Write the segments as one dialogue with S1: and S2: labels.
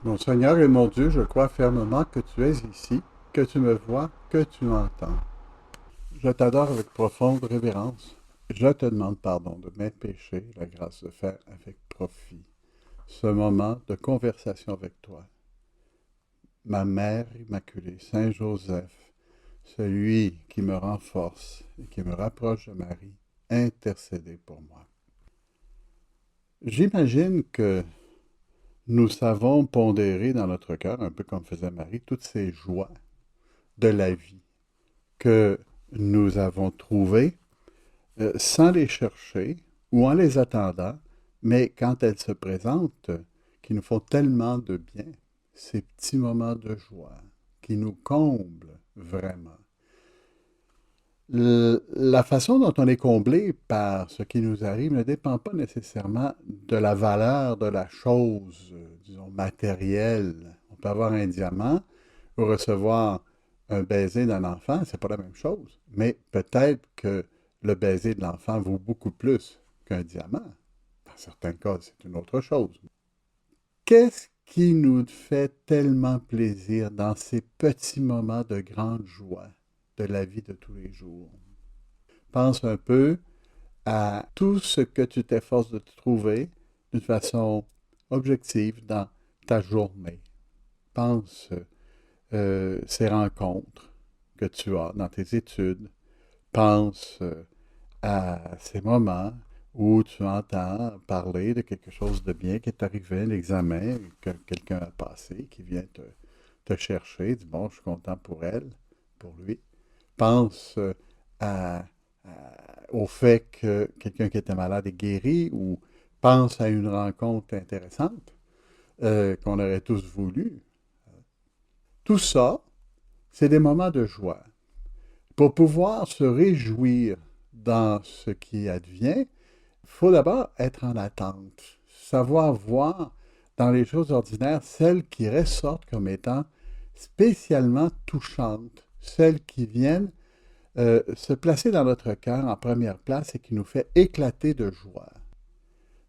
S1: Mon Seigneur et mon Dieu, je crois fermement que tu es ici, que tu me vois, que tu m'entends. Je t'adore avec profonde révérence. Je te demande pardon de mes péchés, la grâce de faire avec profit ce moment de conversation avec toi. Ma mère immaculée, Saint Joseph, celui qui me renforce et qui me rapproche de Marie, intercédez pour moi. J'imagine que nous savons pondérer dans notre cœur, un peu comme faisait Marie, toutes ces joies de la vie que nous avons trouvées sans les chercher ou en les attendant, mais quand elles se présentent, qui nous font tellement de bien, ces petits moments de joie qui nous comblent vraiment. La façon dont on est comblé par ce qui nous arrive ne dépend pas nécessairement de la valeur de la chose, disons, matérielle. On peut avoir un diamant ou recevoir un baiser d'un enfant, c'est pas la même chose. Mais peut-être que le baiser de l'enfant vaut beaucoup plus qu'un diamant. Dans certains cas, c'est une autre chose. Qu'est-ce qui nous fait tellement plaisir dans ces petits moments de grande joie de la vie de tous les jours? Pense un peu à tout ce que tu t'efforces de trouver d'une façon objective dans ta journée. Pense ces rencontres que tu as dans tes études. Pense à ces moments où tu entends parler de quelque chose de bien qui est arrivé, l'examen que quelqu'un a passé, qui vient te chercher, dis bon, je suis content pour elle, pour lui. Pense à, au fait que quelqu'un qui était malade est guéri ou pense à une rencontre intéressante qu'on aurait tous voulu. Tout ça, c'est des moments de joie. Pour pouvoir se réjouir dans ce qui advient, il faut d'abord être en attente, savoir voir dans les choses ordinaires celles qui ressortent comme étant spécialement touchantes, celles qui viennent se placer dans notre cœur en première place et qui nous fait éclater de joie.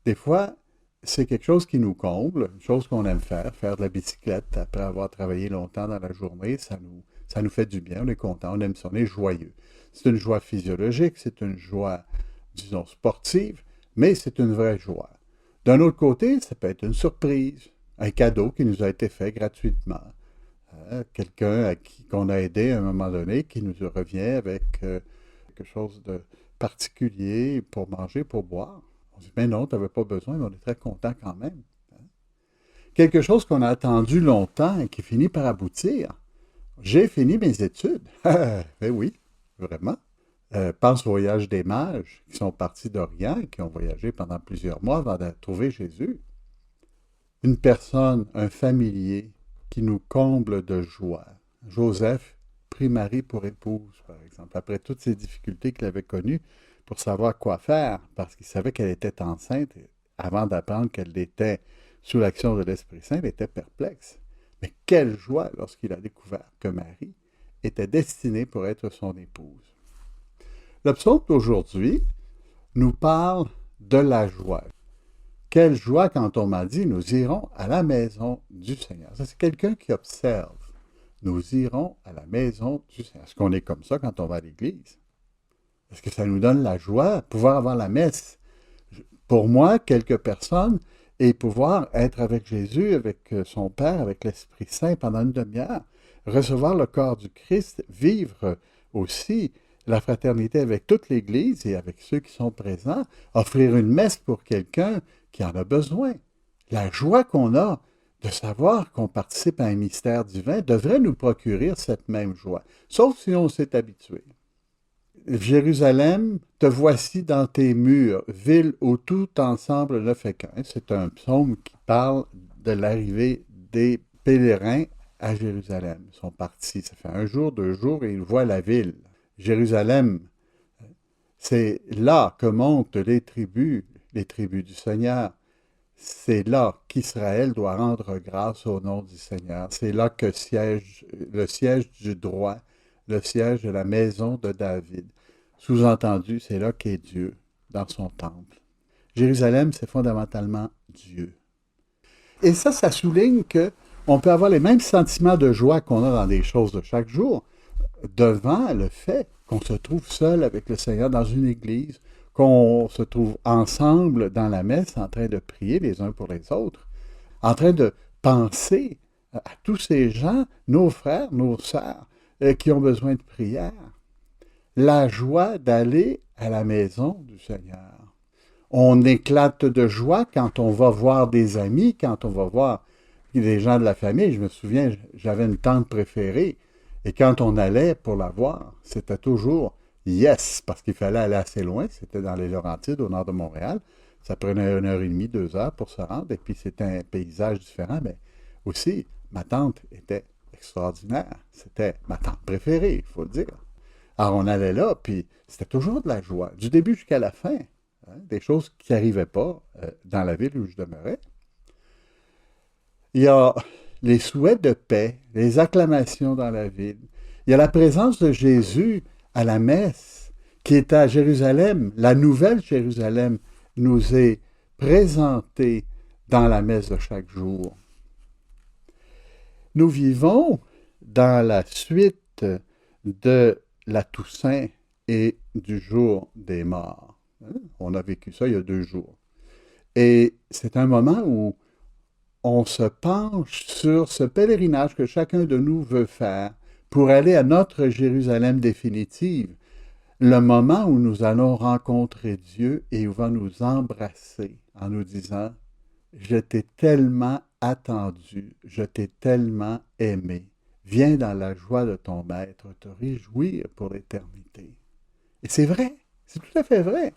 S1: Des fois, c'est quelque chose qui nous comble, une chose qu'on aime faire de la bicyclette après avoir travaillé longtemps dans la journée, ça nous fait du bien, on est content, on aime ça, on est joyeux. C'est une joie physiologique, c'est une joie, disons, sportive, mais c'est une vraie joie. D'un autre côté, ça peut être une surprise, un cadeau qui nous a été fait gratuitement. Quelqu'un à qui qu'on a aidé à un moment donné qui nous revient avec quelque chose de particulier pour manger, pour boire. On dit, mais non, tu n'avais pas besoin, mais on est très content quand même. Quelque chose qu'on a attendu longtemps et qui finit par aboutir. J'ai fini mes études. Ben oui, vraiment. Pense au voyage des mages qui sont partis d'Orient et qui ont voyagé pendant plusieurs mois avant de trouver Jésus. Une personne, un familier qui nous comble de joie. Joseph prit Marie pour épouse, par exemple, après toutes ces difficultés qu'il avait connues pour savoir quoi faire, parce qu'il savait qu'elle était enceinte. Et avant d'apprendre qu'elle était sous l'action de l'Esprit Saint, il était perplexe. Mais quelle joie lorsqu'il a découvert que Marie était destinée pour être son épouse. Le psaume d'aujourd'hui nous parle de la joie. Quelle joie quand on m'a dit, nous irons à la maison du Seigneur. Ça, c'est quelqu'un qui observe. Nous irons à la maison du Seigneur. Est-ce qu'on est comme ça quand on va à l'église? Est-ce que ça nous donne la joie de pouvoir avoir la messe? Pour moi, quelques personnes, et pouvoir être avec Jésus, avec son Père, avec l'Esprit Saint pendant une demi-heure, recevoir le corps du Christ, vivre aussi la fraternité avec toute l'Église et avec ceux qui sont présents, offrir une messe pour quelqu'un qui en a besoin. La joie qu'on a de savoir qu'on participe à un mystère divin devrait nous procurer cette même joie, sauf si on s'est habitué. Jérusalem, te voici dans tes murs, ville où tout ensemble ne fait qu'un. C'est un psaume qui parle de l'arrivée des pèlerins à Jérusalem. Ils sont partis, ça fait un jour, 2 jours, et ils voient la ville. Jérusalem, c'est là que montent les tribus du Seigneur. C'est là qu'Israël doit rendre grâce au nom du Seigneur. C'est là que siège le siège du droit, le siège de la maison de David. Sous-entendu, c'est là qu'est Dieu, dans son temple. Jérusalem, c'est fondamentalement Dieu. Et ça souligne que On peut avoir les mêmes sentiments de joie qu'on a dans des choses de chaque jour devant le fait qu'on se trouve seul avec le Seigneur dans une église, qu'on se trouve ensemble dans la messe en train de prier les uns pour les autres, en train de penser à tous ces gens, nos frères, nos sœurs, qui ont besoin de prière. La joie d'aller à la maison du Seigneur. On éclate de joie quand on va voir des amis, quand on va voir des gens de la famille. Je me souviens, j'avais une tante préférée, et quand on allait pour la voir, c'était toujours yes, parce qu'il fallait aller assez loin. C'était dans les Laurentides, au nord de Montréal. Ça prenait 1 heure et demie, 2 heures pour se rendre, et puis c'était un paysage différent, mais aussi, ma tante était extraordinaire. C'était ma tante préférée, il faut le dire. Alors on allait là, puis c'était toujours de la joie, du début jusqu'à la fin. Hein, des choses qui n'arrivaient pas dans la ville où je demeurais. Il y a les souhaits de paix, les acclamations dans la ville. Il y a la présence de Jésus à la messe, qui est à Jérusalem. La nouvelle Jérusalem nous est présentée dans la messe de chaque jour. Nous vivons dans la suite de la Toussaint et du jour des morts. On a vécu ça il y a 2 jours. Et c'est un moment où on se penche sur ce pèlerinage que chacun de nous veut faire pour aller à notre Jérusalem définitive, le moment où nous allons rencontrer Dieu et il va nous embrasser en nous disant « Je t'ai tellement attendu, je t'ai tellement aimé. Viens dans la joie de ton Maître te réjouir pour l'éternité. » Et c'est vrai, c'est tout à fait vrai.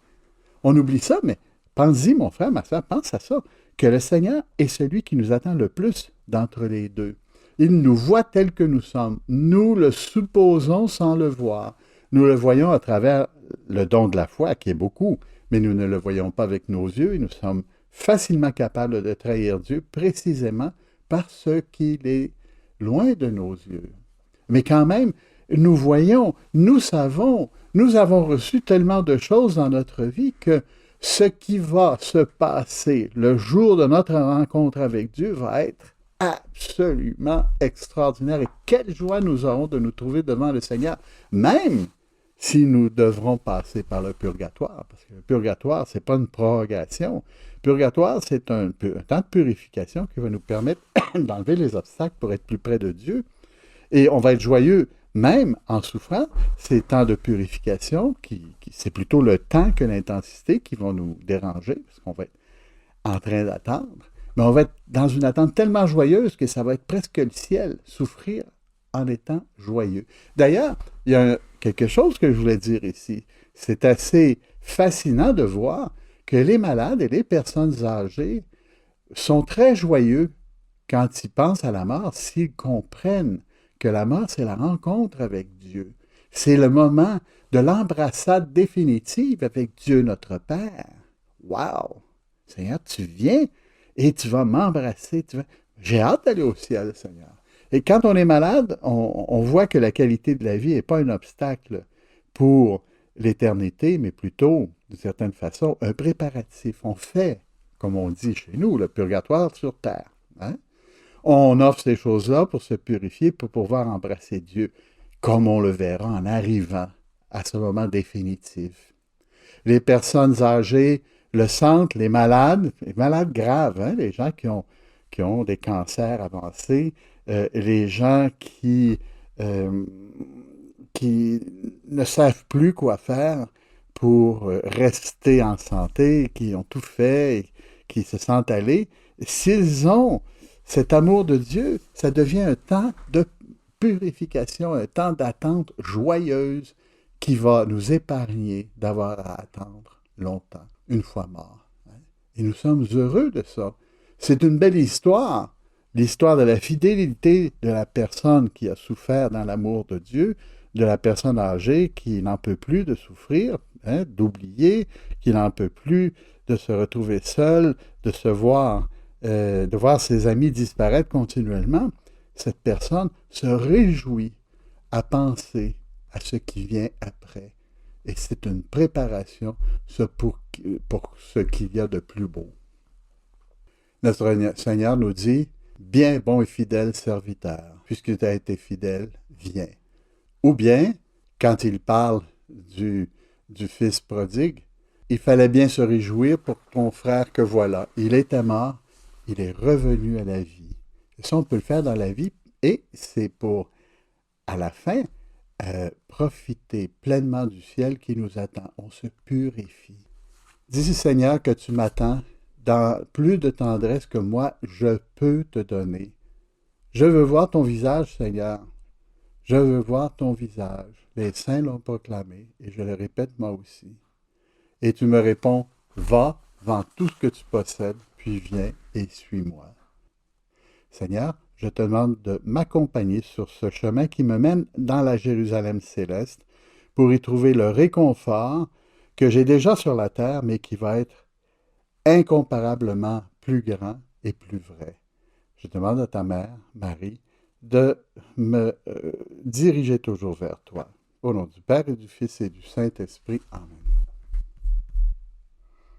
S1: On oublie ça, mais pense-y, mon frère, ma soeur, pense à ça, que le Seigneur est celui qui nous attend le plus d'entre les deux. Il nous voit tels que nous sommes. Nous le supposons sans le voir. Nous le voyons à travers le don de la foi, qui est beaucoup, mais nous ne le voyons pas avec nos yeux et nous sommes facilement capables de trahir Dieu précisément parce qu'il est loin de nos yeux. Mais quand même, nous voyons, nous savons, nous avons reçu tellement de choses dans notre vie que ce qui va se passer le jour de notre rencontre avec Dieu va être absolument extraordinaire. Et quelle joie nous aurons de nous trouver devant le Seigneur, même si nous devrons passer par le purgatoire. Parce que le purgatoire, ce n'est pas une prorogation. Le purgatoire, c'est un temps de purification qui va nous permettre d'enlever les obstacles pour être plus près de Dieu. Et on va être joyeux même en souffrant. Ces temps de purification, c'est plutôt le temps que l'intensité qui vont nous déranger, parce qu'on va être en train d'attendre. Mais on va être dans une attente tellement joyeuse que ça va être presque le ciel, souffrir en étant joyeux. D'ailleurs, il y a quelque chose que je voulais dire ici. C'est assez fascinant de voir que les malades et les personnes âgées sont très joyeux quand ils pensent à la mort, s'ils comprennent que la mort, c'est la rencontre avec Dieu. C'est le moment de l'embrassade définitive avec Dieu notre Père. Wow! Seigneur, tu viens et tu vas m'embrasser. J'ai hâte d'aller au ciel, Seigneur. Et quand on est malade, on voit que la qualité de la vie n'est pas un obstacle pour l'éternité, mais plutôt, d'une certaine façon, un préparatif. On fait, comme on dit chez nous, le purgatoire sur terre. Hein? On offre ces choses-là pour se purifier, pour pouvoir embrasser Dieu, comme on le verra en arrivant à ce moment définitif. Les personnes âgées le sentent, les malades graves, hein, les gens qui ont des cancers avancés, les gens qui ne savent plus quoi faire pour rester en santé, qui ont tout fait et qui se sentent aller, s'ils ont cet amour de Dieu, ça devient un temps de purification, un temps d'attente joyeuse qui va nous épargner d'avoir à attendre longtemps, une fois mort. Et nous sommes heureux de ça. C'est une belle histoire, l'histoire de la fidélité de la personne qui a souffert dans l'amour de Dieu, de la personne âgée qui n'en peut plus de souffrir, hein, d'oublier, qui n'en peut plus de se retrouver seule, de voir ses amis disparaître continuellement. Cette personne se réjouit à penser à ce qui vient après. Et c'est une préparation pour ce qu'il y a de plus beau. Notre Seigneur nous dit, Bien, bon et fidèle serviteur, puisque tu as été fidèle, viens. Ou bien, quand il parle du fils prodigue, il fallait bien se réjouir pour ton frère que voilà. Il était mort, il est revenu à la vie. Et ça, on peut le faire dans la vie, et c'est pour, à la fin, profiter pleinement du ciel qui nous attend. On se purifie. Dis, Seigneur, que tu m'attends dans plus de tendresse que moi, je peux te donner. Je veux voir ton visage, Seigneur. Je veux voir ton visage. Les saints l'ont proclamé, et je le répète moi aussi. Et tu me réponds, va, vends tout ce que tu possèdes, puis viens et suis-moi. Seigneur, je te demande de m'accompagner sur ce chemin qui me mène dans la Jérusalem céleste pour y trouver le réconfort que j'ai déjà sur la terre, mais qui va être incomparablement plus grand et plus vrai. Je demande à ta mère, Marie, de me diriger toujours vers toi. Au nom du Père et du Fils et du Saint-Esprit. Amen.